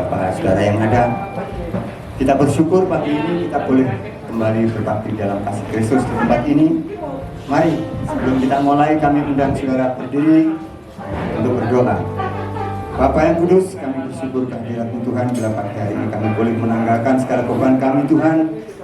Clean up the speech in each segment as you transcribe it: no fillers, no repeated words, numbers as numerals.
beberapa saudara yang ada. Kita bersyukur pagi ini kita boleh kembali berbakti dalam kasih Kristus di tempat ini. Mari sebelum kita mulai kami undang saudara berdiri untuk berdoa. Bapa yang kudus, kami bersyukur kehadirat-Mu Tuhan bila pagi hari ini kami boleh menanggalkan segala beban kami Tuhan,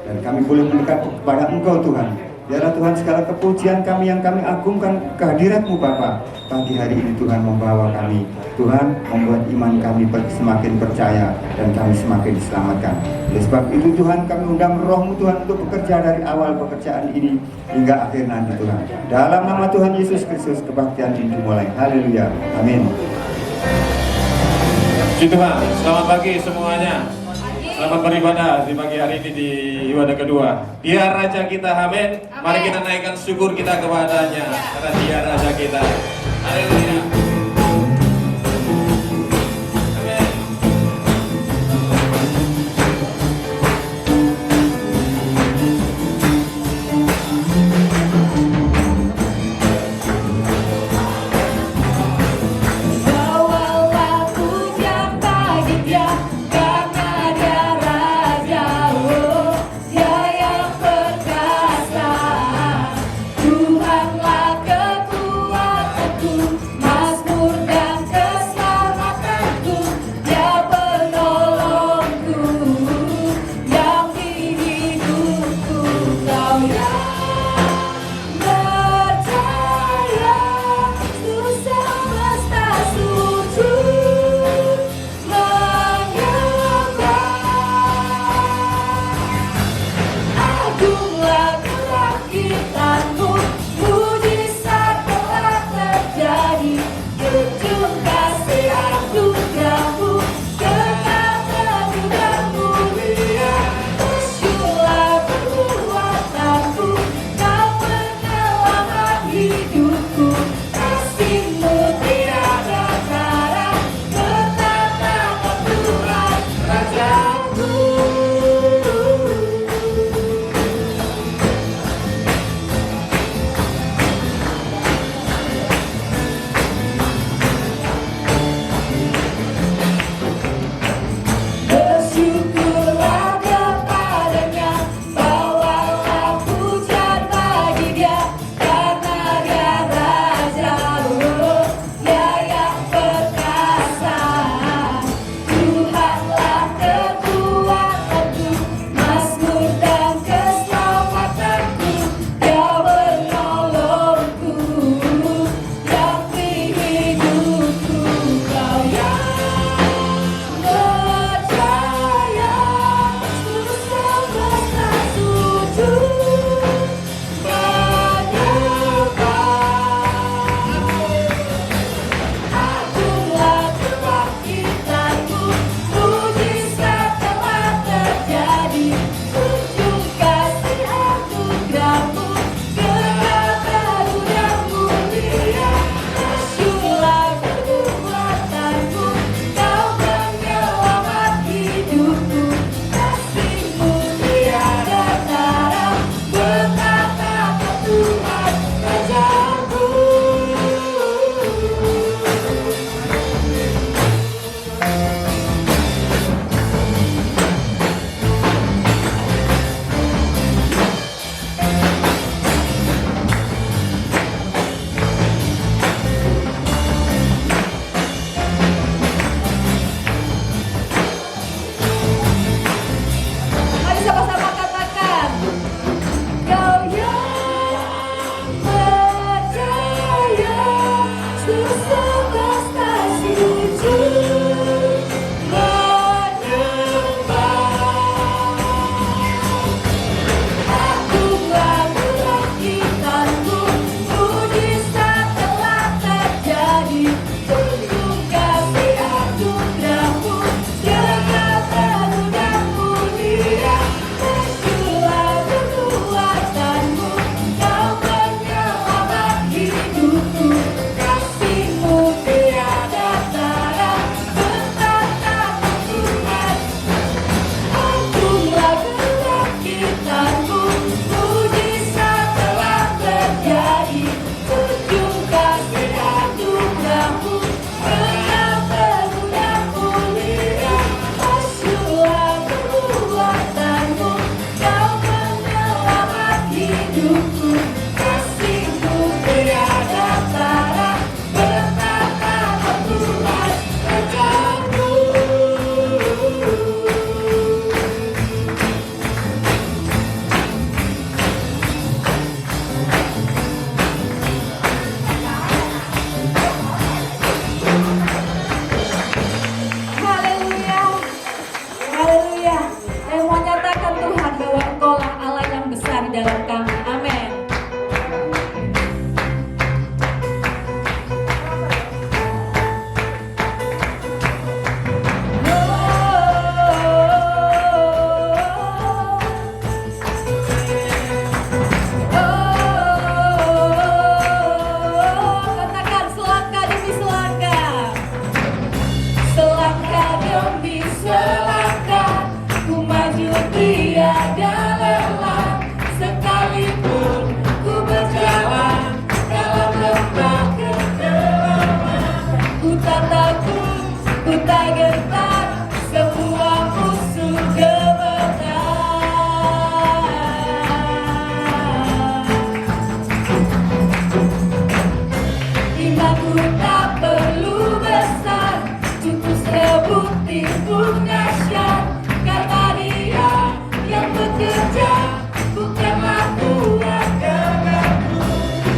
dan kami boleh mendekat kepada Engkau Tuhan. Biarlah Tuhan segala kepujian kami yang kami agungkan kehadirat-Mu Bapa. Pagi hari ini Tuhan membawa kami, Tuhan membuat iman kami semakin percaya dan kami semakin diselamatkan. Oleh sebab itu Tuhan kami undang Roh-Mu Tuhan untuk bekerja dari awal pekerjaan ini hingga akhir nanti Tuhan. Dalam nama Tuhan Yesus Kristus kebaktian ini dimulai. Haleluya. Amin. Puji Tuhan, selamat pagi semuanya. Selamat beribadah di pagi hari ini di ibadah kedua. Dia Raja kita, amin. Mari kita naikkan syukur kita kepadanya, karena Dia Raja kita. Haleluya. Tuhanlah kekuatanku. selangkah, ku maju tiada lelah. Sekalipun ku berjalan dalam lembah kegelapan, ku tak takut, ku tak gentar, semua musuh gemetar. Imanku tak perlu besar, cukup sebutir pun dahsyat, karena Dia yang bekerja, bukanlah kuat denganku.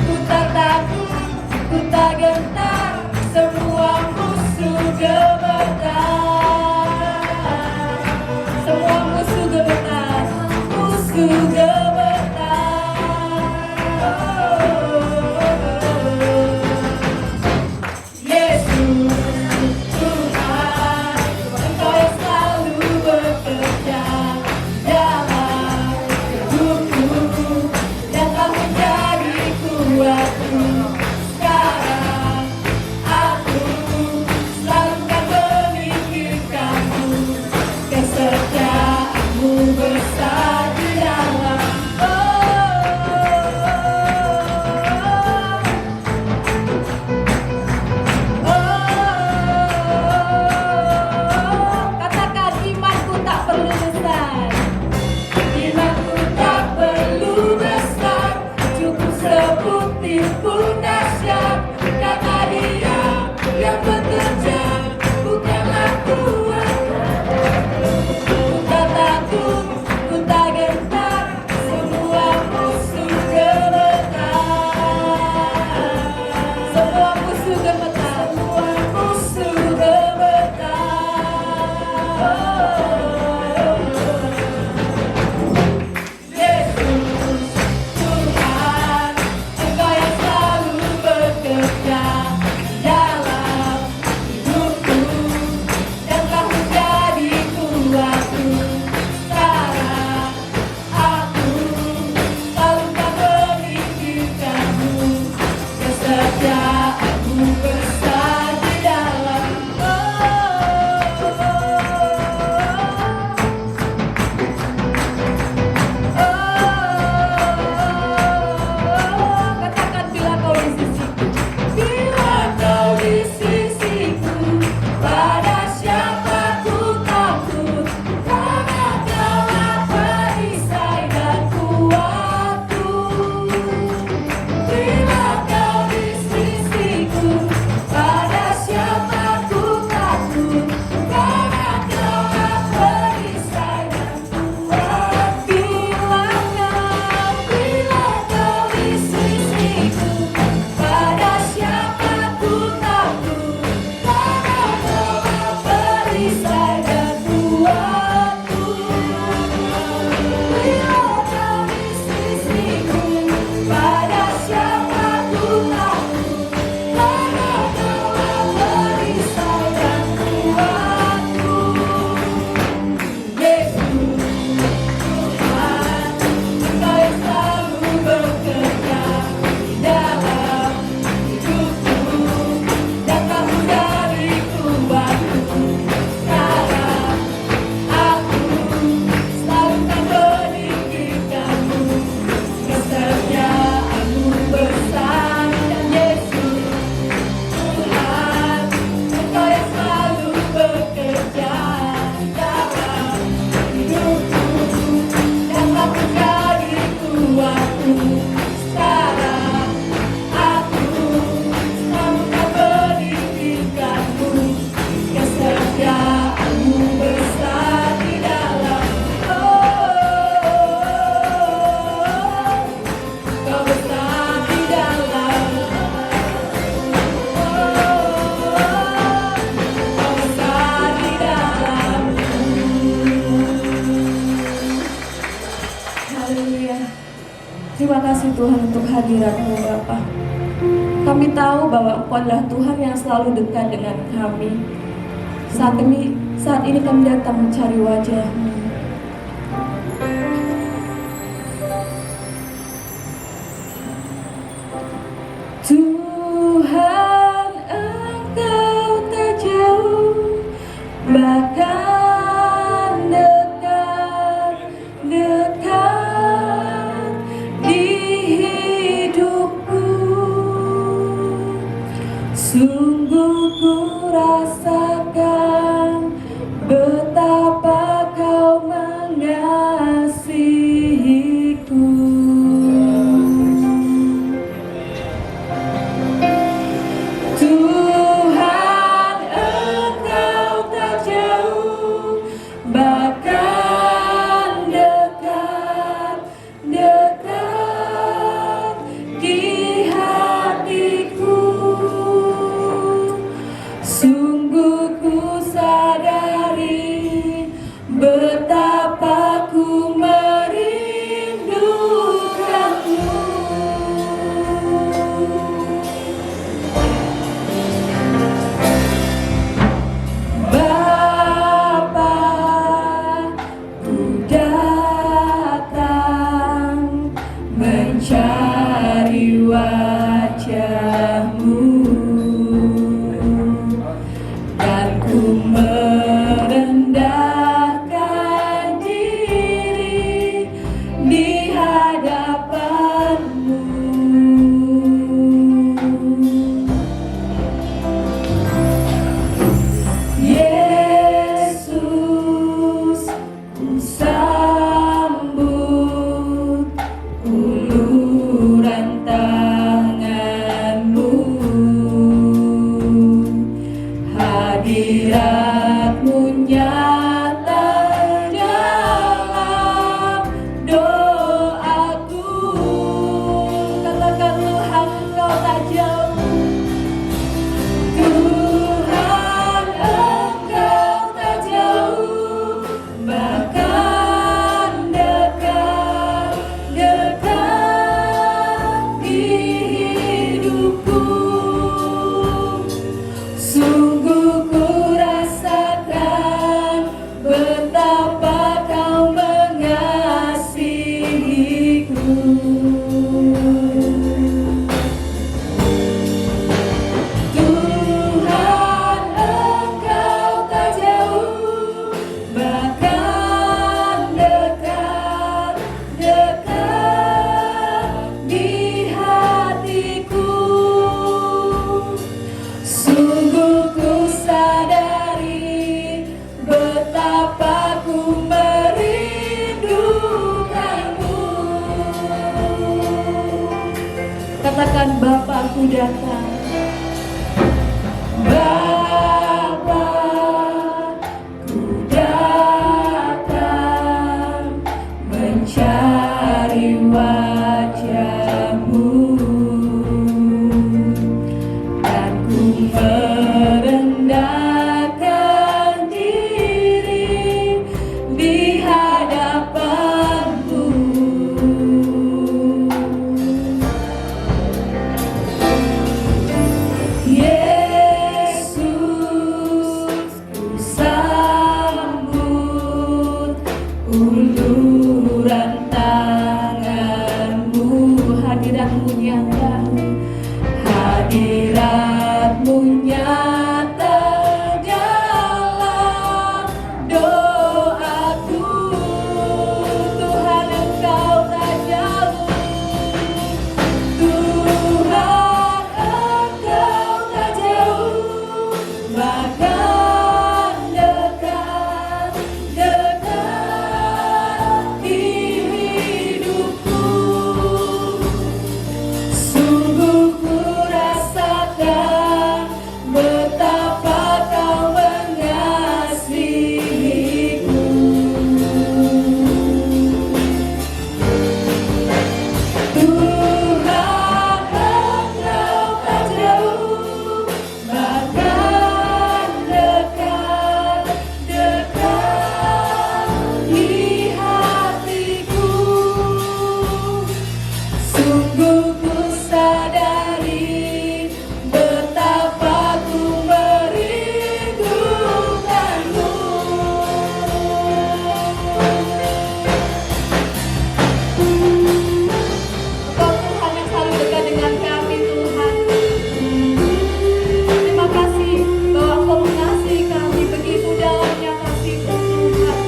Ku tak takut, ku tak gentar, semua musuh gemetar. Semua musuh gemetar, musuh gemetar. Yesus Tuhan, Engkau yang selalu bekerja dalam hidupku dan telah menjadi kuatku. Sekarang aku selalu kan memikirkanmu, kesetiaanmu besar di dalam. Katakan, imanku tak perlu besar. Imanku tak perlu besar, cukup sebutir pun dahsyat, karena Dia yang bekerja, bukanlah kuat. Ku tak takut, ku tak gentar, semua musuh gemetar. Semua musuh gemetar, semua musuh gemetar. Yesus Tuhan, Engkau yang selalu bekerja dalam hidupku dan telah menjadi kuatku. Sekarang aku selalu kan memikirkanmu, kesetiaanmu besar di dalam. Katakan, bila kau di sisiku, bila kau di sisiku, pada siapa ku takut? Karena Kaulah perisai dan kuatku. Bila kau di sisiku, pada siapa ku takut? Karena Kaulah perisai dan kuat. Bila kau di sisiku, pada siapa ku takut? Karena Kaulah perisai dan kuatku. Bila kau di sisiku, pada siapa ku takut? Karena Kaulah perisai dan kuatku. Yesus Tuhan, Engkau yang selalu bekerja dalam hidupku dan telah menjadi kuatku. Sekarang aku selalu kan memikirkanmu, kesetiaanmu besar. Dan Yesus Tuhan, Engkau yang selalu bekerja dalam hidupku dan telah menjadi kuatku. Sekarang aku selalu kan memikirkanmu, kesetiaanmu besar di dalam. Kau besar di dalam. Kau besar di dalam. Haleluya. Terima kasih Tuhan untuk hadirat-Mu Bapa. Kami tahu bahwa Engkau adalah Tuhan yang selalu dekat dengan kami. Saat ini kami datang mencari wajah-Mu. Tuhan, Engkau tak jauh, bahkan nyata dalam doaku. Katakan Tuhan, Engkau tak jauh. Tuhan, Engkau tak jauh, bahkan dekat, dekat di hidupku. Sungguh ku rasakan betapa Kau mengasihiku. Tuhan, Engkau tak jauh, bahkan dekat, dekat di hatiku. Sungguh ku sadari betapa ku merindukanmu. Katakan, Bapakku datang. Bapa, ku datang mencari wajah-Mu, dan ku merendahkan diri di hadapan-Mu. Yesus, ku sambut uluran tangan-Mu. Hadirat-Mu nyata, hadirat-Mu nyata dalam doaku. Tuhan, Engkau tak jauh. Tuhan, Engkau tak jauh, bahkan dekat, dekat di hidupku. Sungguh ku rasakan betapa Kau mengasihiku. Tuhan, Engkau tak jauh, bahkan dekat, dekat di hatiku. Sungguh ku sadari betapa ku merindukanmu. Engkau Tuhan yang selalu dekat dengan kami, Tuhan. Terima kasih bahwa Engkau mengasihi kami begitu dalamnya kasih-Mu, Tuhan.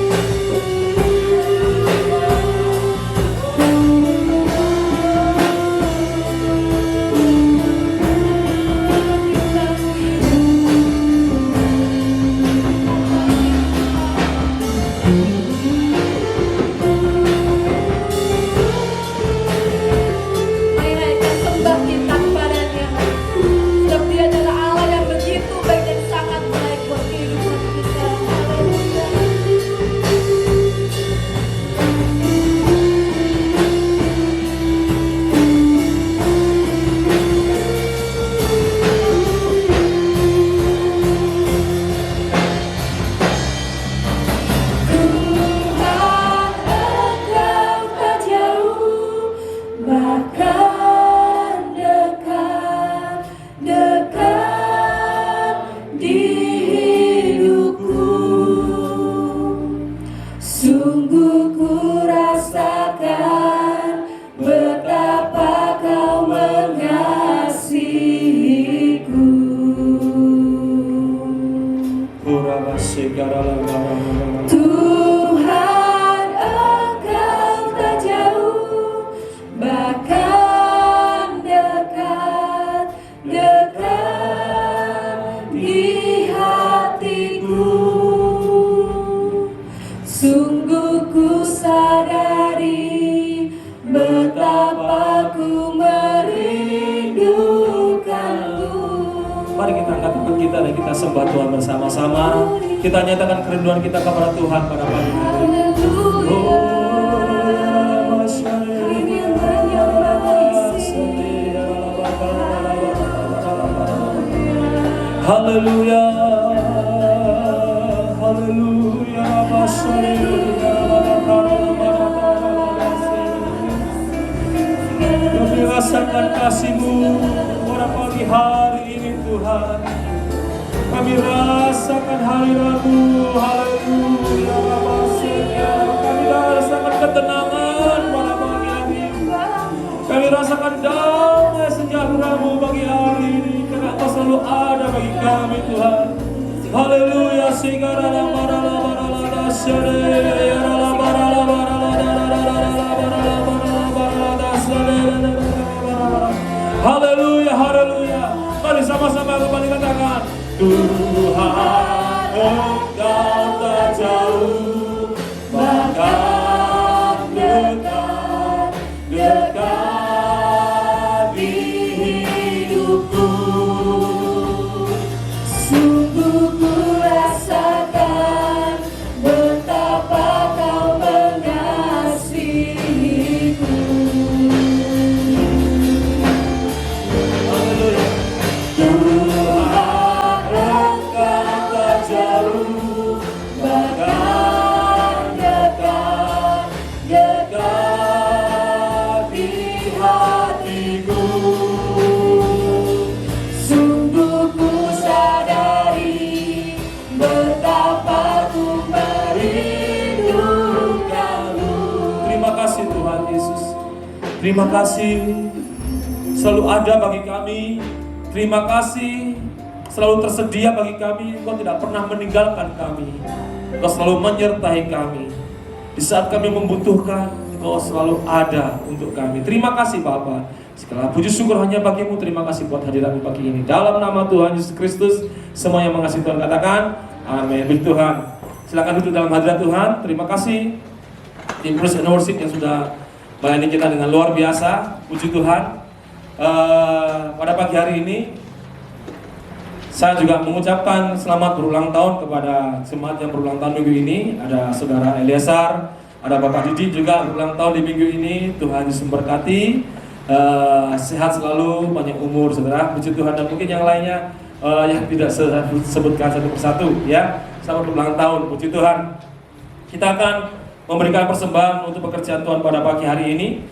Mari naikkan sembah kita kepada-Nya. Sebab Dia adalah Allah yang begitu baik dan sangat baik buat kehidupan kita. Haleluya. Tuhan, Engkau tak jauh, bahkan dekat, dekat di hidupku. Sungguh ku rasakan betapa Kau mengasihiku. Tuhan, Engkau tak jauh, bahkan dekat, dekat di hatiku. Sungguh ku sadari betapa ku merindukanmu. Mari kita angkat tangan kita dan kita sembah Tuhan bersama-sama. Kita nyatakan kerinduan kita kepada Tuhan pada pagi hari ini. Haleluya, haleluya, kami rasakan kasih-Mu pada pagi hari ini Tuhan. Kami rasakan hadirat-Mu, haleluya, kami rasakan ketenangan pada pagi hari ini. Kami rasakan damai sejahtera-Mu pagi hari ini, karena Engkau selalu ada bagi kami Tuhan. Haleluya, haleluya, haleluya. Mari sama-sama kembali katakan, Tuhan Engkau tak jauh, bahkan dekat, dekat di hidupku. Sungguh ku rasakan betapa Kau mengasihiku. Haleluya. Tuhan Engkau tak jauh, bahkan dekat, dekat di hatiku. Sungguh ku sadari betapa ku merindukanmu. Terima kasih Tuhan Yesus. Terima kasih selalu ada bagi kami. Terima kasih selalu tersedia bagi kami. Engkau tidak pernah meninggalkan kami. Engkau selalu menyertai kami. Di saat kami membutuhkan, Engkau selalu ada untuk kami. Terima kasih Bapa. Segala puji syukur hanya bagi-Mu. Terima kasih buat hadirat pagi ini. Dalam nama Tuhan Yesus Kristus, semua yang mengasihi Tuhan katakan amin. Puji Tuhan. Silakan duduk dalam hadirat Tuhan. Terima kasih tim Praise and Worship yang sudah melayani kita dengan luar biasa. Puji Tuhan. Pada pagi hari ini saya juga mengucapkan selamat berulang tahun kepada jemaat yang berulang tahun minggu ini. Ada Saudara Eliasar, ada Bapak Didi juga berulang tahun di minggu ini. Tuhan Yesus memberkati, sehat selalu, panjang umur saudara. Puji Tuhan. Dan mungkin yang lainnya yang tidak saya sebutkan satu persatu ya. Selamat berulang tahun, puji Tuhan. Kita akan memberikan persembahan untuk pekerjaan Tuhan pada pagi hari ini.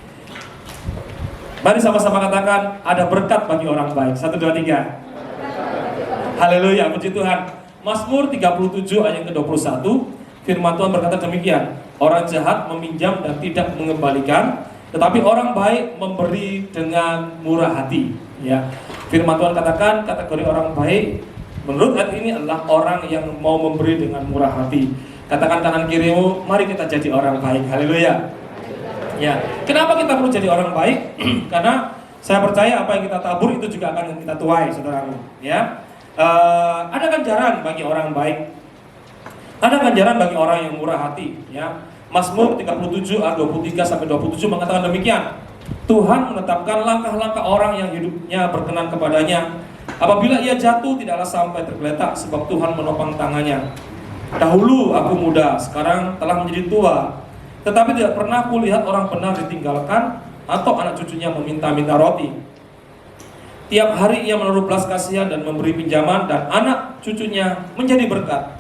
Mari sama-sama katakan, ada berkat bagi orang baik. 1, 2, 3. Haleluya, puji Tuhan. Mazmur 37 ayat ke-21, firman Tuhan berkata demikian. Orang jahat meminjam dan tidak mengembalikan, tetapi orang baik memberi dengan murah hati. Ya, firman Tuhan katakan kategori orang baik menurut ayat ini adalah orang yang mau memberi dengan murah hati. Katakan kanan kirimu, mari kita jadi orang baik. Haleluya. Ya, kenapa kita perlu jadi orang baik? Karena saya percaya apa yang kita tabur itu juga akan kita tuai, saudaraku. Ya, ada ganjaran bagi orang baik. Ada ganjaran bagi orang yang murah hati. Ya, Mazmur 37 ayat 23 sampai 27 mengatakan demikian. Tuhan menetapkan langkah-langkah orang yang hidupnya berkenan kepadanya. Apabila ia jatuh, tidaklah sampai tergeletak, sebab Tuhan menopang tangannya. Dahulu aku muda, sekarang telah menjadi tua, tetapi tidak pernah kulihat orang benar ditinggalkan atau anak cucunya meminta-minta roti. Tiap hari ia menaruh belas kasihan dan memberi pinjaman, dan anak cucunya menjadi berkat.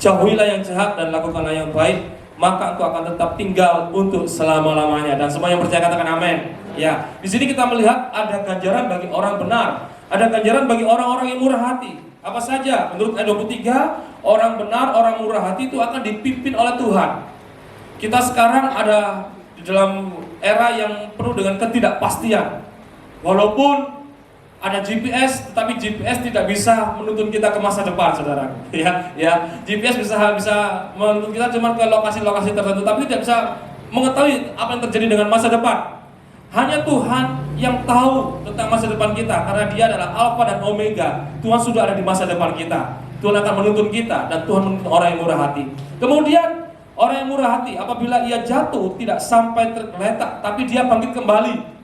Jauhilah yang jahat dan lakukanlah yang baik, maka engkau akan tetap tinggal untuk selama-lamanya. Dan semua yang percaya katakan amin. Ya, di sini kita melihat ada ganjaran bagi orang benar, ada ganjaran bagi orang-orang yang murah hati. Apa saja? Menurut ayat 23, orang benar, orang murah hati itu akan dipimpin oleh Tuhan. Kita sekarang ada di dalam era yang penuh dengan ketidakpastian. Walaupun ada GPS, tetapi GPS tidak bisa menuntun kita ke masa depan, saudara. Ya, GPS bisa menuntun kita cuma ke lokasi-lokasi tertentu, tapi tidak bisa mengetahui apa yang terjadi dengan masa depan. Hanya Tuhan yang tahu tentang masa depan kita, karena Dia adalah Alfa dan Omega. Tuhan sudah ada di masa depan kita. Tuhan akan menuntun kita, dan Tuhan menuntun orang yang murah hati. Kemudian orang yang murah hati, apabila ia jatuh tidak sampai tergeletak, tapi dia bangkit kembali.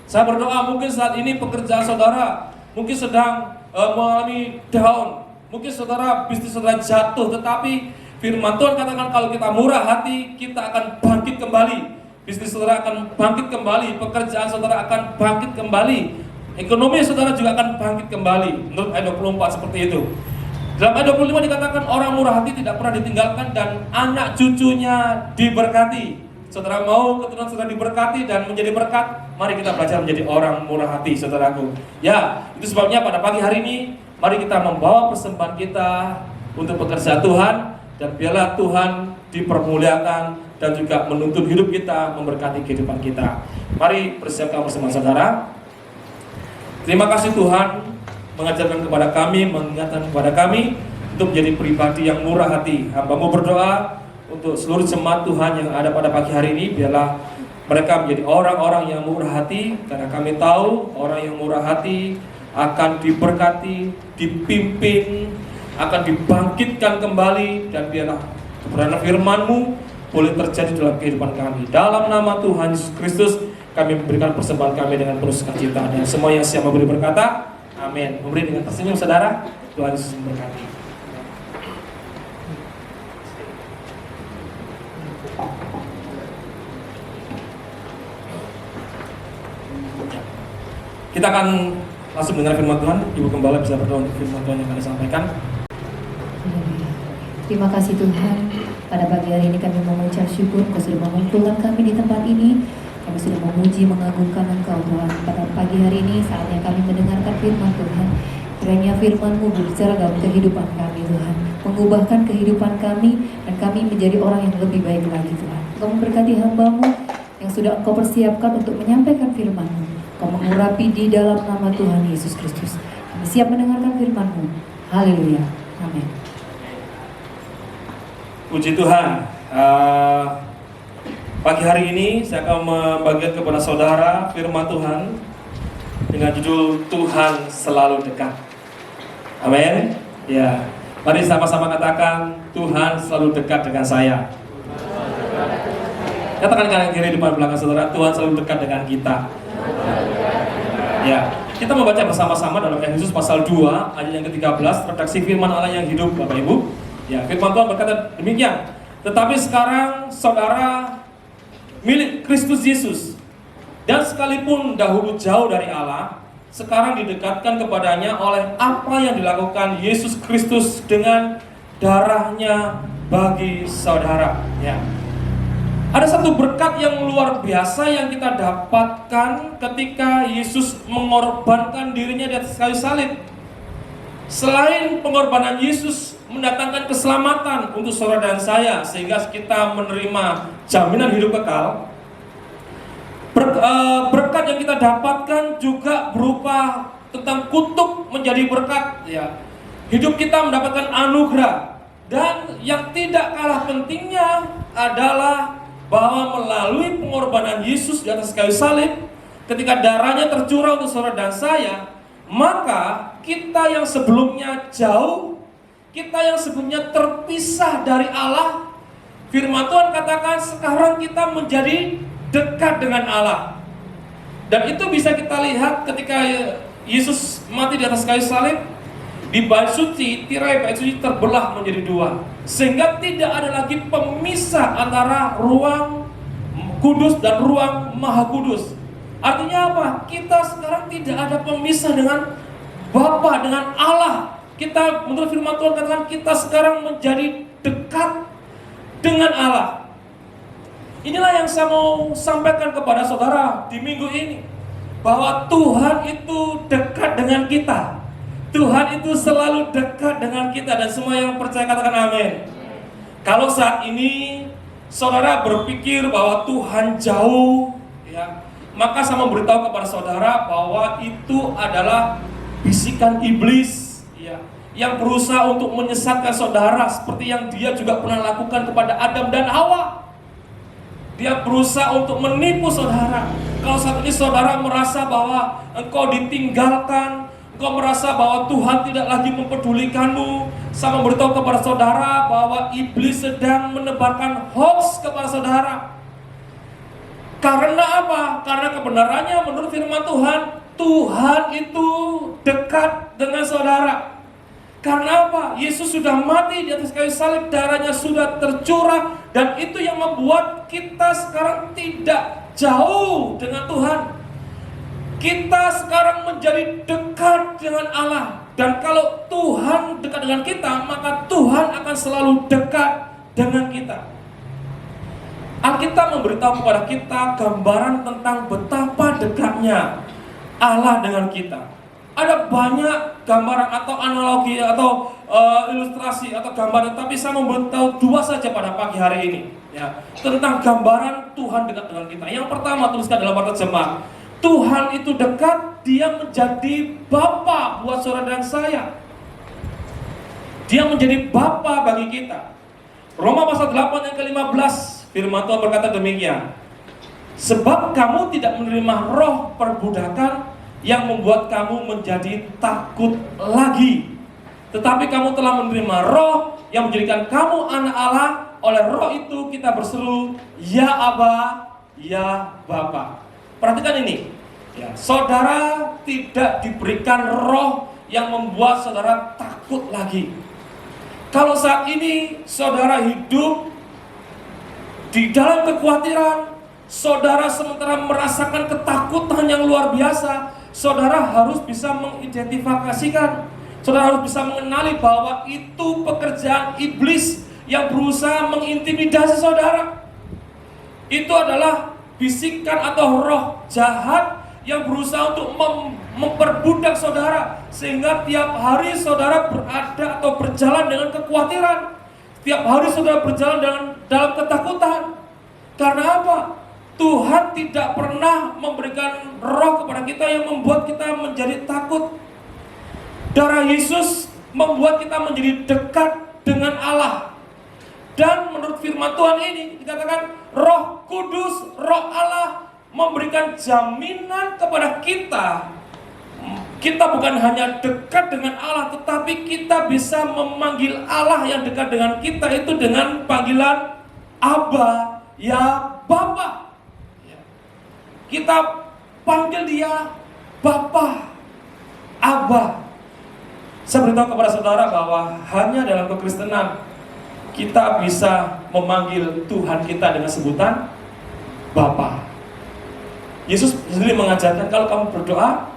Saya berdoa mungkin saat ini pekerjaan saudara mungkin sedang mengalami down. Mungkin saudara, bisnis saudara jatuh, tetapi firman Tuhan katakan kalau kita murah hati, kita akan bangkit kembali. Bisnis saudara akan bangkit kembali, pekerjaan saudara akan bangkit kembali, ekonomi saudara juga akan bangkit kembali. Menurut ayat 24 seperti itu. Dalam ayat 25 dikatakan orang murah hati tidak pernah ditinggalkan dan anak cucunya diberkati. Saudara mau keturunan saudara diberkati dan menjadi berkat, mari kita belajar menjadi orang murah hati, saudaraku. Ya, itu sebabnya pada pagi hari ini, mari kita membawa persembahan kita untuk pekerjaan Tuhan, dan biarlah Tuhan dipermuliakan dan juga menuntun hidup kita, memberkati kehidupan kita. Mari persiapkan bersama saudara. Terima kasih Tuhan mengajarkan kepada kami, mengingatkan kepada kami untuk menjadi pribadi yang murah hati. Hamba-Mu berdoa untuk seluruh jemaat Tuhan yang ada pada pagi hari ini, biarlah mereka menjadi orang-orang yang murah hati, karena kami tahu orang yang murah hati akan diberkati, dipimpin, akan dibangkitkan kembali, dan biarlah kebenaran firman-Mu boleh terjadi dalam kehidupan kami. Dalam nama Tuhan Yesus Kristus, kami memberikan persembahan kami dengan penuh sukacita, dan semua yang siap memberi berkata, amin. Memberi dengan tersenyum saudara. Tuhan Yesus memberkati. Kita akan langsung mendengar firman Tuhan. Ibu Gembala bisa berdoa untuk firman Tuhan yang akan disampaikan. Terima kasih Tuhan. Pada pagi hari ini kami mengucap syukur Kau sudah mengumpulkan kami di tempat ini. Kami sudah memuji, mengagungkan Engkau Tuhan. Pada pagi hari ini saatnya kami mendengarkan firman Tuhan. Kiranya firman-Mu berbicara dalam kehidupan kami Tuhan, mengubahkan kehidupan kami, dan kami menjadi orang yang lebih baik lagi Tuhan. Engkau memberkati hamba-Mu yang sudah Engkau persiapkan untuk menyampaikan firman-Mu. Engkau mengurapi di dalam nama Tuhan Yesus Kristus. Kami siap mendengarkan firman-Mu. Haleluya. Amin. Puji Tuhan. Pagi hari ini saya akan membagikan kepada saudara firman Tuhan dengan judul Tuhan selalu dekat. Amin. Ya, mari sama-sama katakan Tuhan selalu dekat dengan saya. Katakan kanan kiri depan belakang saudara, Tuhan selalu dekat dengan kita. Ya, kita membaca bersama-sama dalam Yesus pasal 2 ayat yang ke-13, redaksi firman Allah yang hidup, Bapak Ibu. Ya, firman Tuhan berkata demikian. Tetapi sekarang saudara milik Kristus Yesus, dan sekalipun dahulu jauh dari Allah, sekarang didekatkan kepadanya oleh apa yang dilakukan Yesus Kristus dengan darahnya bagi saudara. Ya. Ada satu berkat yang luar biasa yang kita dapatkan ketika Yesus mengorbankan dirinya di atas kayu salib. Selain pengorbanan Yesus mendatangkan keselamatan untuk saudara dan saya, sehingga kita menerima jaminan hidup kekal, berkat yang kita dapatkan juga berupa tentang kutuk menjadi berkat. Ya. Hidup kita mendapatkan anugerah, dan yang tidak kalah pentingnya adalah bahwa melalui pengorbanan Yesus di atas kayu salib, ketika darahnya tercurah untuk saudara dan saya, maka kita yang sebelumnya jauh, kita yang sebelumnya terpisah dari Allah, firman Tuhan katakan sekarang kita menjadi dekat dengan Allah. Dan itu bisa kita lihat ketika Yesus mati di atas kayu salib. Di bait suci, tirai bait suci terbelah menjadi dua, sehingga tidak ada lagi pemisah antara ruang kudus dan ruang maha kudus. Artinya apa? Kita sekarang tidak ada pemisah dengan Bapa, dengan Allah. Kita, menurut firman Tuhan katakan, kita sekarang menjadi dekat dengan Allah. Inilah yang saya mau sampaikan kepada saudara di minggu ini, bahwa Tuhan itu dekat dengan kita. Tuhan itu selalu dekat dengan kita, dan semua yang percaya katakan amin. Kalau saat ini saudara berpikir bahwa Tuhan jauh, ya, maka saya memberitahu kepada saudara bahwa itu adalah bisikan iblis, ya, yang berusaha untuk menyesatkan saudara seperti yang dia juga pernah lakukan kepada Adam dan Hawa. Dia berusaha untuk menipu saudara. Kalau saat ini saudara merasa bahwa engkau ditinggalkan, engkau merasa bahwa Tuhan tidak lagi mempedulikanmu, saya memberitahu kepada saudara bahwa iblis sedang menebarkan hoax kepada saudara. Karena apa? Karena kebenarannya menurut firman Tuhan, Tuhan itu dekat dengan saudara. Karena apa? Yesus sudah mati di atas kayu salib, darahnya sudah tercurah, dan itu yang membuat kita sekarang tidak jauh dengan Tuhan. Kita sekarang menjadi dekat dengan Allah. Dan kalau Tuhan dekat dengan kita, maka Tuhan akan selalu dekat dengan kita. Alkitab memberitahu kepada kita gambaran tentang betapa dekatnya Allah dengan kita. Ada banyak gambaran atau analogi atau ilustrasi atau gambaran, tapi saya memberitahu dua saja pada pagi hari ini, ya, tentang gambaran Tuhan dekat dengan kita. Yang pertama, tuliskan dalam terjemah, Tuhan itu dekat, Dia menjadi Bapa buat saudara dan saya. Dia menjadi Bapa bagi kita. Roma pasal 8 yang ke-15, firman Tuhan berkata demikian. Sebab kamu tidak menerima roh perbudakan yang membuat kamu menjadi takut lagi, tetapi kamu telah menerima roh yang menjadikan kamu anak Allah. Oleh roh itu kita berseru, ya Aba, ya Bapa. Perhatikan ini, ya, saudara tidak diberikan roh yang membuat saudara takut lagi. Kalau saat ini saudara hidup di dalam kekhawatiran, saudara sementara merasakan ketakutan yang luar biasa, saudara harus bisa mengidentifikasikan, saudara harus bisa mengenali bahwa itu pekerjaan iblis yang berusaha mengintimidasi saudara. Itu adalah bisikan atau roh jahat yang berusaha untuk memperbudak saudara, sehingga tiap hari saudara berada atau berjalan dengan kekhawatiran. Tiap hari saudara berjalan dalam ketakutan. Karena apa? Tuhan tidak pernah memberikan roh kepada kita yang membuat kita menjadi takut. Darah Yesus membuat kita menjadi dekat dengan Allah. Dan menurut firman Tuhan ini dikatakan Roh Kudus, Roh Allah memberikan jaminan kepada kita. Kita bukan hanya dekat dengan Allah, tetapi kita bisa memanggil Allah yang dekat dengan kita itu dengan panggilan Aba, ya Bapa. Kita panggil dia Bapa, Aba. Saya beritahu kepada saudara bahwa hanya dalam kekristenan kita bisa memanggil Tuhan kita dengan sebutan Bapa. Yesus sendiri mengajarkan kalau kamu berdoa,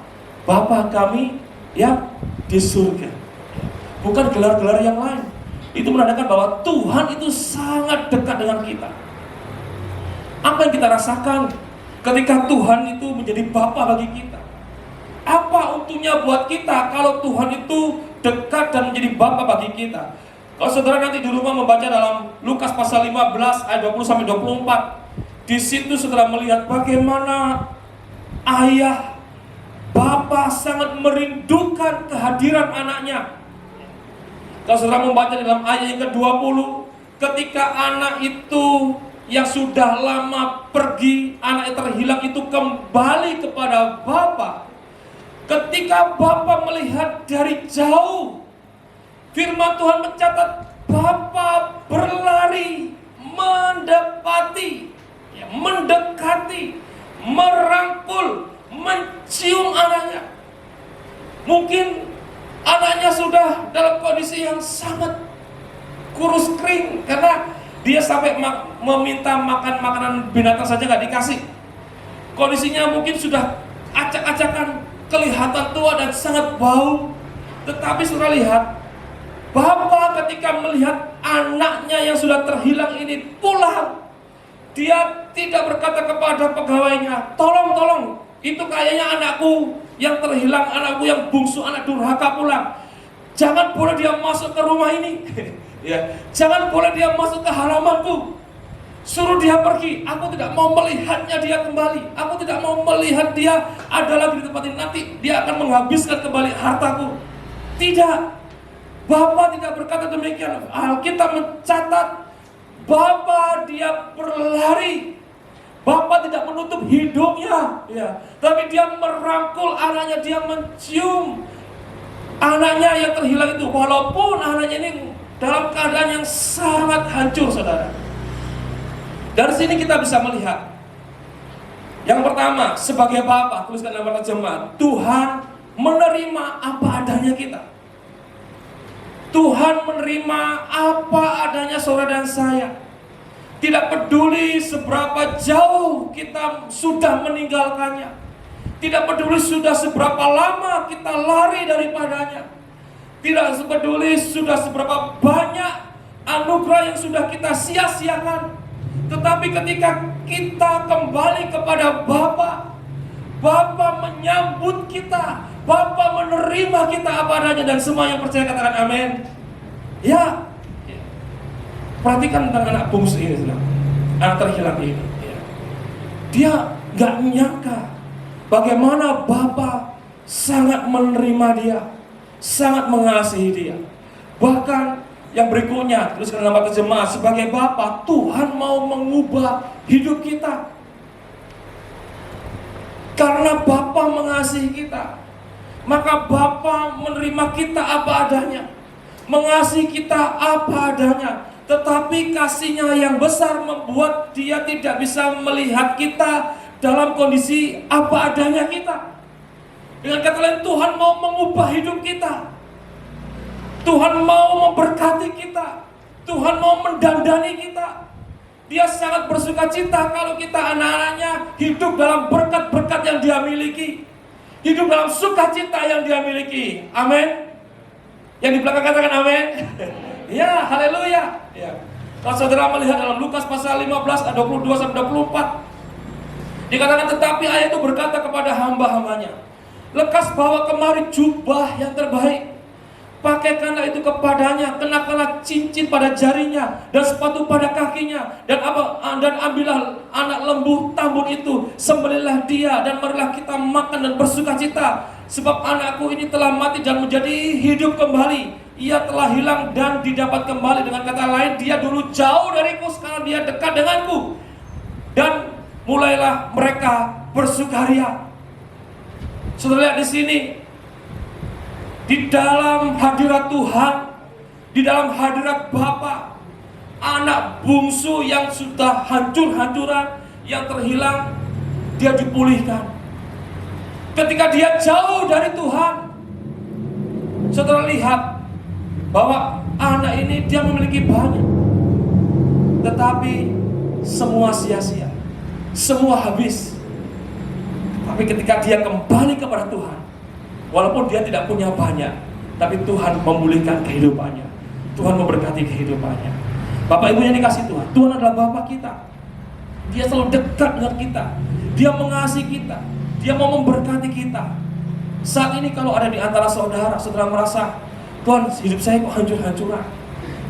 Bapa kami yang di surga. Bukan gelar-gelar yang lain. Itu menandakan bahwa Tuhan itu sangat dekat dengan kita. Apa yang kita rasakan ketika Tuhan itu menjadi Bapa bagi kita? Apa untungnya buat kita kalau Tuhan itu dekat dan menjadi Bapa bagi kita? Kalau saudara nanti di rumah membaca dalam Lukas pasal 15 ayat 20-24, di situ saudara melihat bagaimana ayah, Bapa sangat merindukan kehadiran anaknya. Kalau saudara membaca dalam ayat yang ke-20, ketika anak itu yang sudah lama pergi, anak yang terhilang itu kembali kepada Bapa. Ketika Bapa melihat dari jauh, firman Tuhan mencatat Bapa berlari mendekati, merangkul, mencium anaknya. Mungkin anaknya sudah dalam kondisi yang sangat kurus kering karena dia sampai meminta makan makanan binatang saja nggak dikasih. Kondisinya mungkin sudah acak-acakan, kelihatan tua dan sangat bau. Tetapi saudara lihat, Bapa ketika melihat anaknya yang sudah terhilang ini pulang, dia tidak berkata kepada pegawainya, tolong, itu kayaknya anakku yang terhilang, anakku yang bungsu, anak durhaka pulang. Jangan boleh dia masuk ke rumah ini. Ya, jangan boleh dia masuk ke halamanku. Suruh dia pergi. Aku tidak mau melihatnya dia kembali. Aku tidak mau melihat dia ada lagi di tempat ini. Nanti dia akan menghabiskan kembali hartaku. Tidak. Bapa tidak berkata demikian. Alkitab mencatat Bapa dia berlari. Bapa tidak menutup hidungnya, ya, tapi dia merangkul anaknya, dia mencium anaknya yang terhilang itu, walaupun anaknya ini dalam keadaan yang sangat hancur, saudara. Dari sini kita bisa melihat Yang pertama, sebagai Bapa, tuliskan dalam terjemahan, Tuhan menerima apa adanya kita. Tuhan menerima apa adanya saudara dan saya. Tidak peduli seberapa jauh kita sudah meninggalkannya. Tidak peduli sudah seberapa lama kita lari daripadanya. Tidak peduli sudah seberapa banyak anugerah yang sudah kita sia-siakan. Tetapi ketika kita kembali kepada Bapa, Bapa menyambut kita, Bapa menerima kita apa adanya, dan semua yang percaya katakan amin. Ya, perhatikan tentang anak bungsu ini, anak terhilang ini. Dia gak menyangka bagaimana Bapa sangat menerima dia, sangat mengasihi dia. Bahkan yang berikutnya, tuliskan dalam terjemahan, sebagai Bapa, Tuhan mau mengubah hidup kita. Karena Bapa mengasihi kita, maka Bapa menerima kita apa adanya, mengasihi kita apa adanya. Tetapi kasih-Nya yang besar membuat Dia tidak bisa melihat kita dalam kondisi apa adanya kita. Dengan kata lain, Tuhan mau mengubah hidup kita. Tuhan mau memberkati kita. Tuhan mau mendandani kita. Dia sangat bersuka cita kalau kita anak-anaknya hidup dalam berkat-berkat yang Dia miliki, hidup dalam sukacita yang Dia miliki. Amin. Yang di belakang katakan amin. Ya, haleluya. Ya. Kalau saudara melihat dalam Lukas pasal 15 ayat 22-24, dikatakan, tetapi ayat itu berkata kepada hamba-hambanya, lekas bawa kemari jubah yang terbaik, pakaikanlah itu kepadanya, kenakanlah cincin pada jarinya dan sepatu pada kakinya, dan ambillah anak lembu tambun itu, sembelihlah dia, dan marilah kita makan dan bersukacita, sebab anakku ini telah mati dan menjadi hidup kembali. Ia telah hilang dan didapat kembali. Dengan kata lain, dia dulu jauh dariku, sekarang dia dekat denganku. Dan mulailah mereka bersukaria. Saudara lihat di sini, di dalam hadirat Tuhan, di dalam hadirat Bapa, anak bungsu yang sudah hancur-hancuran, yang terhilang, dia dipulihkan. Ketika dia jauh dari Tuhan, saudara lihat bahwa anak ini dia memiliki banyak, tetapi semua sia-sia, semua habis. Tapi ketika dia kembali kepada Tuhan, walaupun dia tidak punya banyak, tapi Tuhan memulihkan kehidupannya. Tuhan memberkati kehidupannya. Bapak Ibu yang dikasih Tuhan, Tuhan adalah Bapa kita. Dia selalu dekat dengan kita. Dia mengasihi kita. Dia mau memberkati kita. Saat ini kalau ada di antara saudara, saudara merasa, Tuhan, hidup saya kok hancur-hancuran.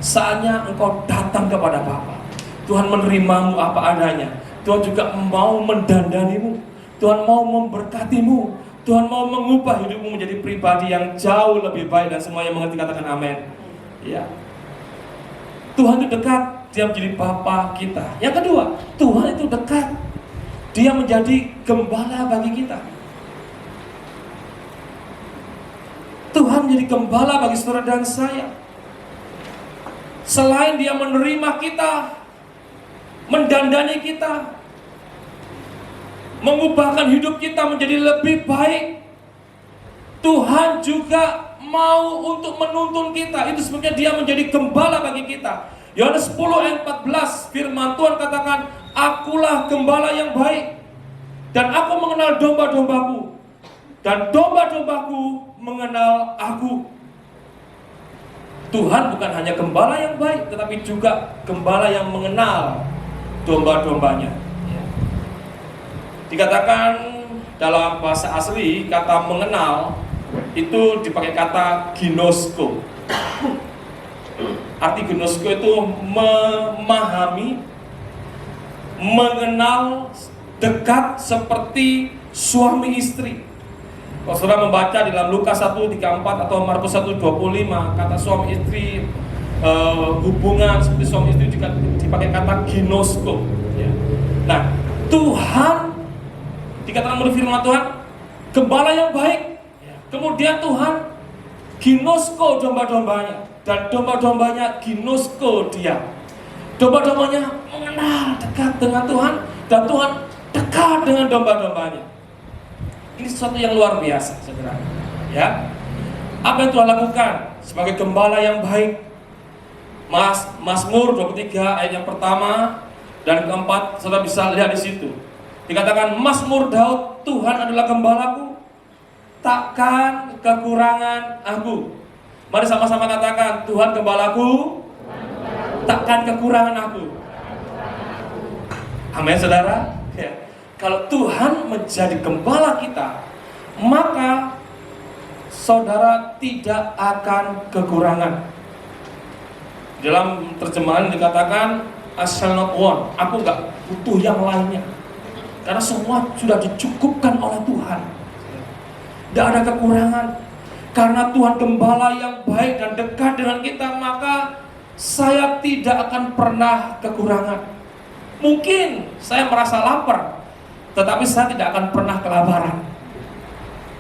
Saatnya engkau datang kepada Bapa. Tuhan menerimamu apa adanya. Tuhan juga mau mendandanimu. Tuhan mau memberkatimu. Tuhan mau mengubah hidupmu menjadi pribadi yang jauh lebih baik, dan semua yang mengerti katakan amin. Ya. Tuhan itu dekat, Dia menjadi Bapa kita. Yang kedua, Tuhan itu dekat. Dia menjadi gembala bagi kita. Tuhan menjadi gembala bagi saudara dan saya. Selain Dia menerima kita, mendandani kita, mengubahkan hidup kita menjadi lebih baik, Tuhan juga mau untuk menuntun kita. Itu sebabnya Dia menjadi gembala bagi kita. Yohanes 10 ayat 14, firman Tuhan katakan, akulah gembala yang baik, dan aku mengenal domba-dombaku, dan domba-dombaku mengenal aku. Tuhan bukan hanya gembala yang baik, tetapi juga gembala yang mengenal domba-dombanya. Dikatakan dalam bahasa asli, kata mengenal itu dipakai kata ginosko. Arti ginosko itu memahami, mengenal, dekat, seperti suami istri. Kalau saudara membaca di dalam Lukas 1:34 atau Markus 1:25, kata suami istri, hubungan seperti suami istri juga dipakai kata ginosko. Nah, Tuhan dikatakan menurut firman Tuhan, gembala yang baik. Kemudian Tuhan ginosko domba-dombanya, dan domba-dombanya ginosko Dia. Domba-dombanya mengenal dekat dengan Tuhan, dan Tuhan dekat dekat dengan domba-dombanya. Ini sesuatu yang luar biasa, saudara. Ya, apa yang Tuhan lakukan sebagai gembala yang baik? Mazmur 23 ayat yang pertama dan keempat, saudara bisa lihat di situ. Dikatakan Mazmur Daud, Tuhan adalah gembalaku, takkan kekurangan aku. Mari sama-sama katakan, Tuhan gembalaku, takkan kekurangan aku. Amin, saudara. Ya. Kalau Tuhan menjadi gembala kita, maka saudara tidak akan kekurangan. Dalam terjemahan dikatakan, I shall not want. Aku gak butuh yang lainnya, karena semua sudah dicukupkan oleh Tuhan. Tidak ada kekurangan. Karena Tuhan gembala yang baik dan dekat dengan kita, maka saya tidak akan pernah kekurangan. Mungkin saya merasa lapar, tetapi saya tidak akan pernah kelaparan.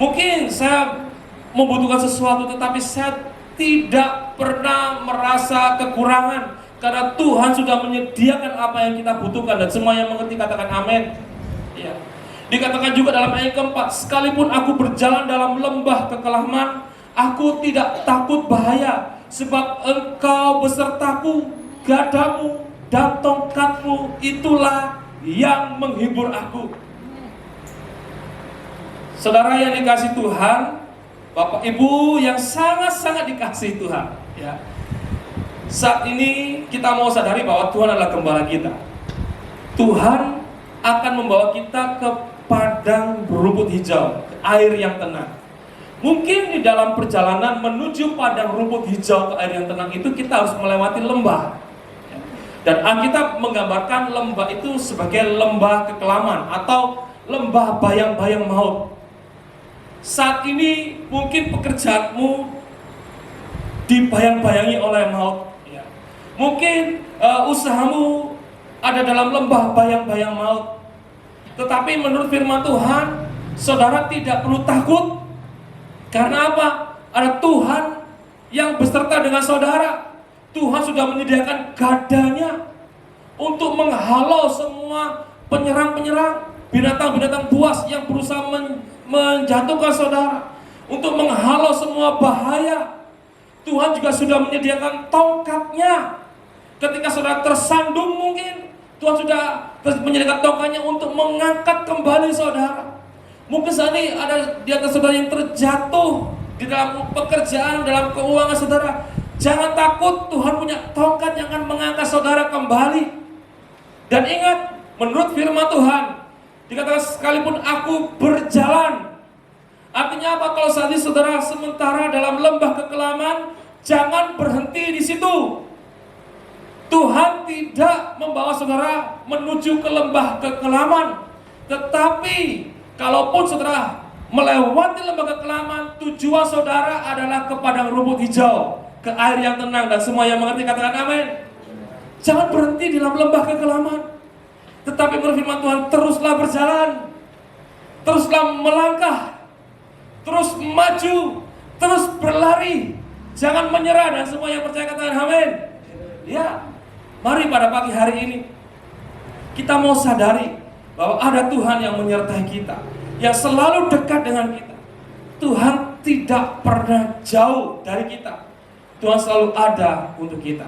Mungkin saya membutuhkan sesuatu, tetapi saya tidak pernah merasa kekurangan, karena Tuhan sudah menyediakan apa yang kita butuhkan. Dan semua yang mengerti katakan amin. Ya. Dikatakan juga dalam ayat keempat, sekalipun aku berjalan dalam lembah kekelaman, aku tidak takut bahaya, sebab Engkau besertaku, gadamu dan tongkatmu itulah yang menghibur aku. Saudara yang dikasihi Tuhan, Bapak Ibu yang sangat-sangat dikasihi Tuhan, ya. Saat ini kita mau sadari bahwa Tuhan adalah gembala kita. Tuhan akan membawa kita ke padang berumput hijau, ke air yang tenang. Mungkin di dalam perjalanan menuju padang rumput hijau ke air yang tenang itu kita harus melewati lembah. Dan Alkitab menggambarkan lembah itu sebagai lembah kekelaman atau lembah bayang-bayang maut. Saat ini mungkin pekerjaanmu dibayang-bayangi oleh maut. Mungkin usahamu ada dalam lembah bayang-bayang maut. Tetapi menurut firman Tuhan, saudara tidak perlu takut. Karena apa? Ada Tuhan yang beserta dengan saudara. Tuhan sudah menyediakan gadanya untuk menghalau semua penyerang-penyerang, binatang-binatang buas yang berusaha menjatuhkan saudara. Untuk menghalau semua bahaya, Tuhan juga sudah menyediakan tongkatnya. Ketika saudara tersandung mungkin, Tuhan sudah menyediakan tongkatnya untuk mengangkat kembali saudara. Mungkin saat ini ada di atas saudara yang terjatuh di dalam pekerjaan, dalam keuangan saudara. Jangan takut, Tuhan punya tongkat yang akan mengangkat saudara kembali. Dan ingat, menurut firman Tuhan, dikatakan sekalipun aku berjalan. Artinya apa? Kalau saat ini saudara sementara dalam lembah kekelaman, jangan berhenti di situ. Tuhan tidak membawa saudara menuju ke lembah kekelaman, tetapi kalaupun saudara melewati lembah kekelaman, tujuan saudara adalah ke padang rumput hijau, ke air yang tenang. Dan semua yang mengerti katakan amin. Jangan berhenti di dalam lembah kekelaman, tetapi menurut firman Tuhan, teruslah berjalan, teruslah melangkah, terus maju, terus berlari, jangan menyerah. Dan semua yang percaya katakan amin. Ya, mari pada pagi hari ini kita mau sadari bahwa ada Tuhan yang menyertai kita, yang selalu dekat dengan kita. Tuhan tidak pernah jauh dari kita. Tuhan selalu ada untuk kita.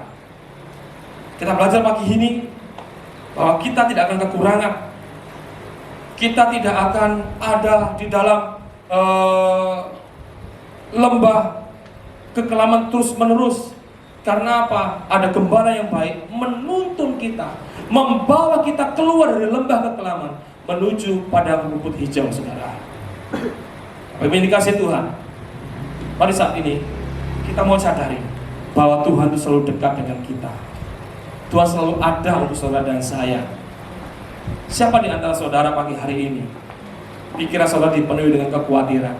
Kita belajar pagi ini bahwa kita tidak akan kekurangan. Kita tidak akan ada di dalam lembah kekelaman terus menerus. Karena apa? Ada gembala yang baik menuntun kita, membawa kita keluar dari lembah kekelaman menuju pada rumput hijau, saudara. Bapak dikasih Tuhan, pada saat ini kita mau sadari bahwa Tuhan itu selalu dekat dengan kita. Tuhan selalu ada untuk saudara dan saya. Siapa di antara saudara pagi hari ini pikiran saudara dipenuhi dengan kekhawatiran,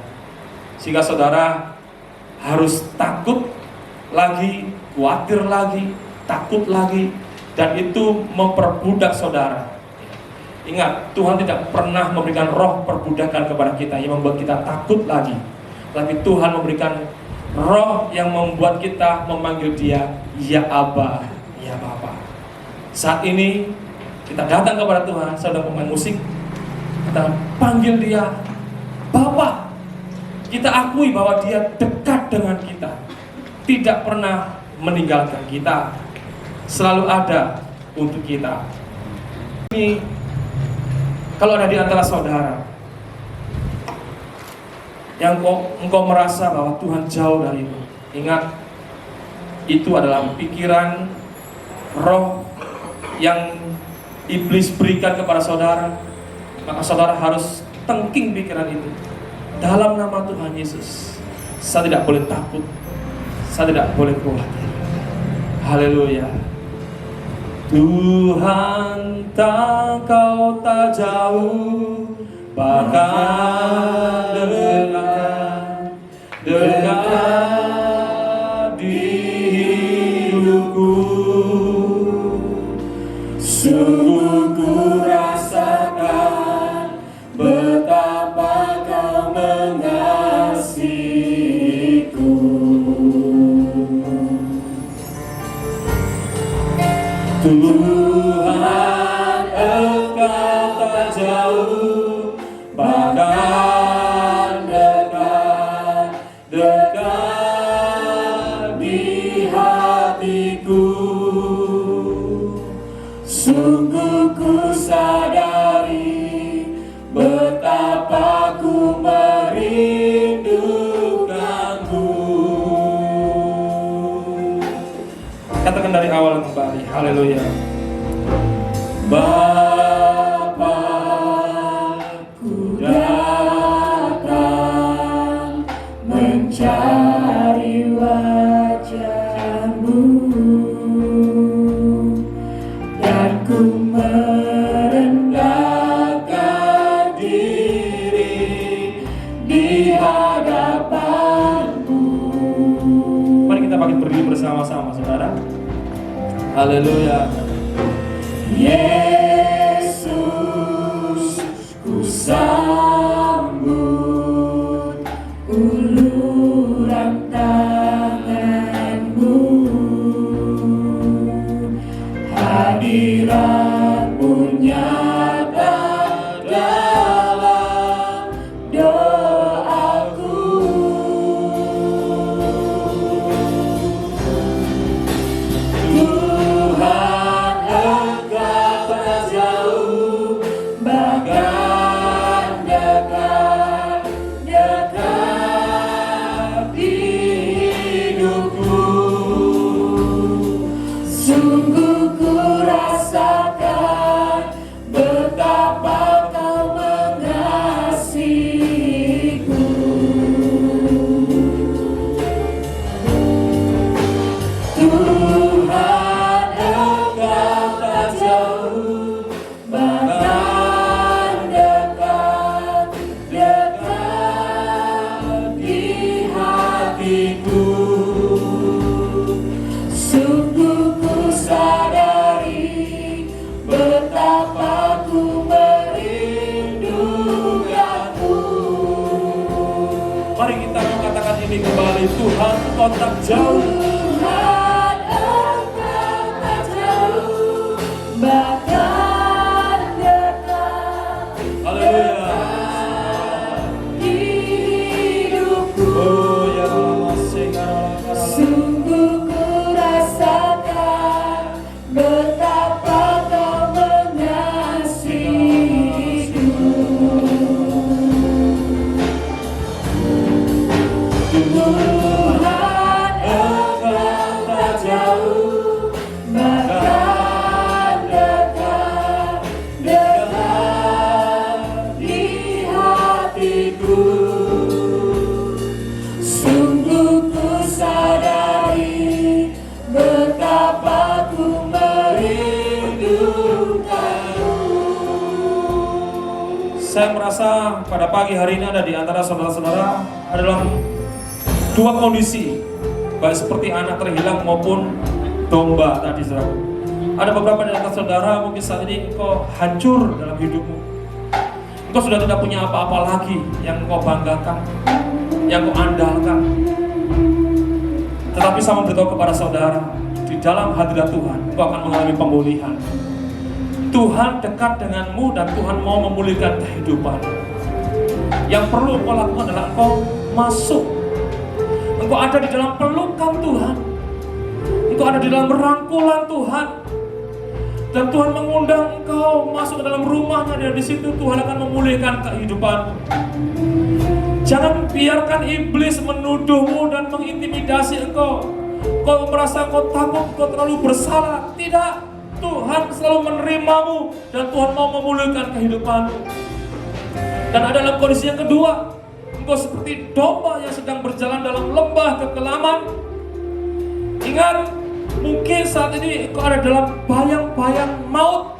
sehingga saudara harus takut lagi, khawatir lagi, takut lagi, dan itu memperbudak saudara? Ingat, Tuhan tidak pernah memberikan roh perbudakan kepada kita yang membuat kita takut lagi. Tapi Tuhan memberikan roh yang membuat kita memanggil Dia, ya Abba, ya Bapa. Saat ini kita datang kepada Tuhan. Saudara pemain musik, Kita panggil dia Bapa. Kita akui bahwa dia dekat dengan kita, tidak pernah meninggalkan kita, selalu ada untuk kita. Ini kalau ada di antara saudara yang engkau merasa bahwa Tuhan jauh darimu, ingat, itu adalah pikiran roh yang iblis berikan kepada saudara. Maka saudara harus tengking pikiran itu. Dalam nama Tuhan Yesus, saya tidak boleh takut, saya tidak boleh khawatir. Haleluya. Tuhan kau tak jauh, bahkan dekat di hidupku. Sungguh ku rasakan betapa kau mengasihiku. Tuhan engkau tak jauh, bahkan dekat di hatiku. Sungguh ku sadari betapa ku merindukanmu. Katakan dari awal kembali, haleluya. Bapa, ku datang mencari wajah-Mu, dan ku merendahkan diri di hadapan-Mu. Mari kita bangkit berdiri bersama-sama, saudara. Haleluya. Yesus, ku sambut uluran tangan-Mu, hadirat-Mu nyata dalam doaku. Tuhan engkau tak jauh, bahkan dekat di hidupku. Sungguh ku rasakan betapa kau mengasihiku. Tuhan engkau tak jauh, bahkan dekat di hatiku. Sungguh ku sadari betapa ku merindukanmu. Mari kita mengatakan ini kembali. Tuhan engkau tak jauh, Tuhan engkau tak jauh, bahkan dekat. Haleluya. Di hidupku. Oh ya Allah, sungguh ku rasakan betapa kau mengasihiku. Tuhan engkau tak jauh, bahkan dekat di hatiku. Sungguh ku sadari betapa ku merindukanmu. Saya merasa pada pagi hari ini ada di antara saudara-saudara adalah dua kondisi, baik seperti anak terhilang maupun domba tadi, saudara. Ada beberapa di antara saudara mungkin saat ini engkau hancur dalam hidupmu. Engkau sudah tidak punya apa-apa lagi yang engkau banggakan, yang engkau andalkan. Tetapi saya memberitahu kepada saudara, di dalam hadirat Tuhan engkau akan mengalami pemulihan. Tuhan dekat denganmu dan Tuhan mau memulihkan kehidupan. Yang perlu engkau lakukan adalah engkau masuk. Engkau ada di dalam pelukan Tuhan. Engkau ada di dalam rangkulan Tuhan. Dan Tuhan mengundang engkau masuk ke dalam rumahnya, dan di situ Tuhan akan memulihkan kehidupanmu. Jangan biarkan iblis menuduhmu dan mengintimidasi engkau. Kau merasa kau takut, kau terlalu bersalah. Tidak, Tuhan selalu menerimamu dan Tuhan mau memulihkan kehidupanmu. Dan ada dalam kondisi yang kedua, engkau seperti domba yang sedang berjalan dalam lembah kekelaman. Ingat, mungkin saat ini engkau ada dalam bayang-bayang maut.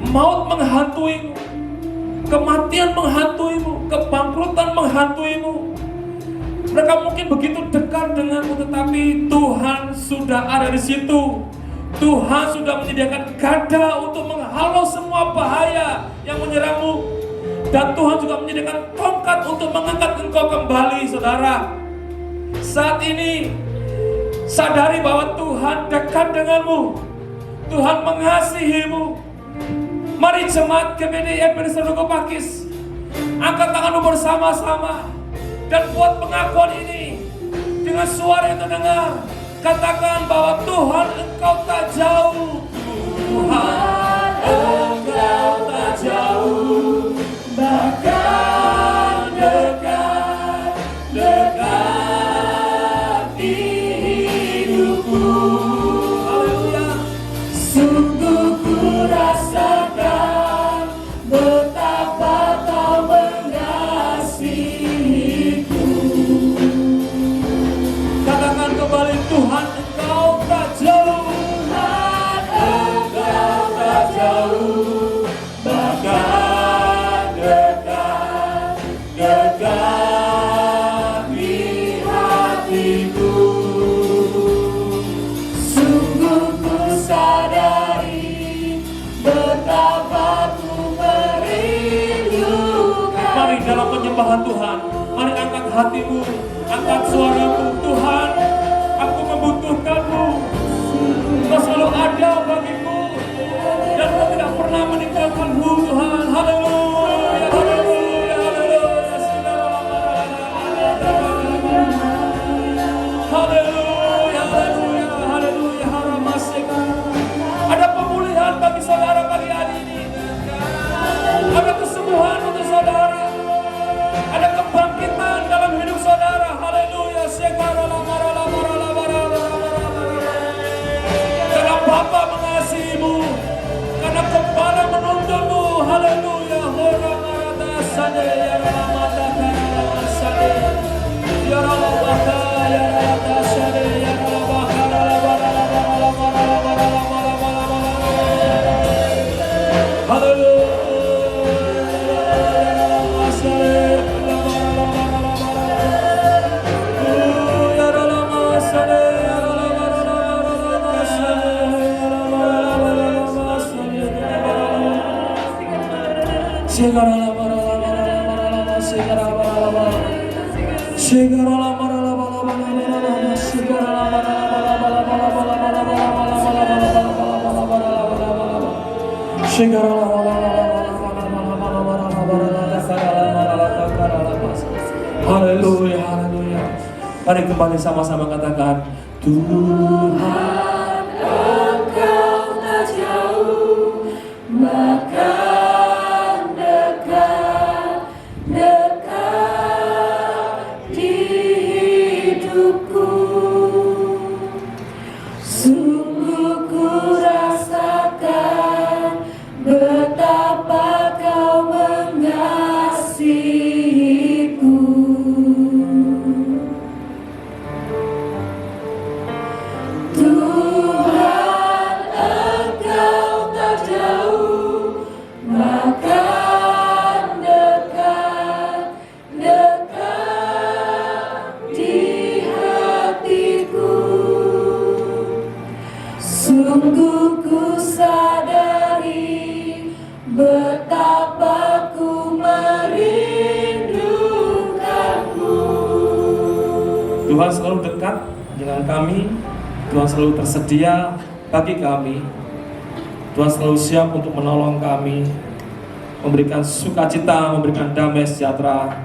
Maut menghantuimu, kematian menghantuimu, kebangkrutan menghantuimu. Mereka mungkin begitu dekat denganmu, tetapi Tuhan sudah ada di situ. Tuhan sudah menyediakan gada untuk menghalau semua bahaya yang menyerangmu. Dan Tuhan juga menyediakan tongkat untuk mengangkat engkau kembali, saudara. Saat ini sadari bahwa Tuhan dekat denganmu. Tuhan mengasihimu. Mari jemaat GPD Ebenezer Duku Pakis, angkat tanganmu bersama-sama dan buat pengakuan ini dengan suara yang terdengar. Katakan bahwa Tuhan, engkau tak jauh. Tuhan, engkau tak jauh, bahkan dekat, dekat di hidupku. Haleluya. Sungguh ku rasakan betapa kau mengasihiku. Katakan kembali, Tuhan, engkau tak jauh. Tuhan, engkau tak jauh, bahkan dekat, dekat di hatiku. Sungguh ku sadari betapa ku merindukan. Mari dalam penyembahan Tuhan, mari angkat hatimu, angkat suaramu. Tuhan, aku membutuhkanmu. Kau selalu ada bagiku, dan kau tidak pernah meninggalkanku, Tuhan. Haleluya, haleluya, haleluya. Haleluya, haleluya, haleluya. Haramaseka. Ada pemulihan bagi saudara pagi hari ini. Ada kesembuhan untuk saudara. Ada kebangkitan dalam hidup saudara. Haleluya. Karena Bapa mengasihimu, karena Kepala menuntunmu. Haleluya. Haleluya, haleluya. Mari kembali sama-sama katakan, Tuhan, engkau tak jauh, bahkan dekat, dekat di hidupku. Sungguh ku rasakan betapa kau mengasihiku. Tuhan, engkau tak jauh, bahkan dekat, dekat di hatiku. Sungguh ku sadari betapa ku merindukanmu. Tuhan selalu dekat dengan kami. Tuhan selalu tersedia bagi kami. Tuhan selalu siap untuk menolong kami, memberikan sukacita, memberikan damai sejahtera,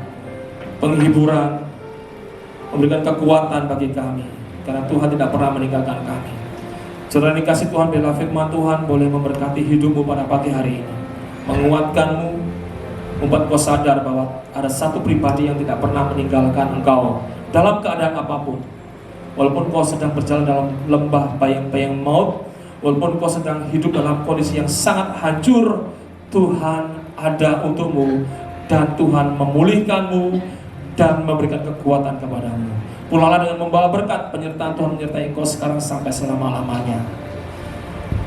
penghiburan, memberikan kekuatan bagi kami, karena Tuhan tidak pernah meninggalkan kami. Saudara dikasih Tuhan, bila firman Tuhan boleh memberkati hidupmu pada pagi hari ini, menguatkanmu, membuat kau sadar bahwa ada satu pribadi yang tidak pernah meninggalkan engkau dalam keadaan apapun. Walaupun kau sedang berjalan dalam lembah bayang-bayang maut, walaupun kau sedang hidup dalam kondisi yang sangat hancur, Tuhan ada untukmu, dan Tuhan memulihkanmu dan memberikan kekuatan kepadamu. Pulanglah dengan membawa berkat, penyertaan Tuhan menyertai engkau sekarang sampai selama-lamanya.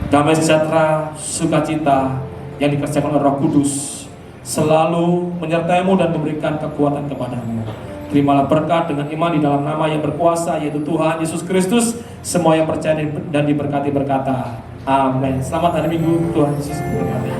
Damai sejahtera, sukacita yang dikerjakan oleh Roh Kudus selalu menyertaimu dan memberikan kekuatan kepadamu. Terimalah berkat dengan iman di dalam nama yang berkuasa, yaitu Tuhan Yesus Kristus. Semua yang percaya dan diberkati berkata, amin. Selamat hari Minggu, Tuhan Yesus memberkati.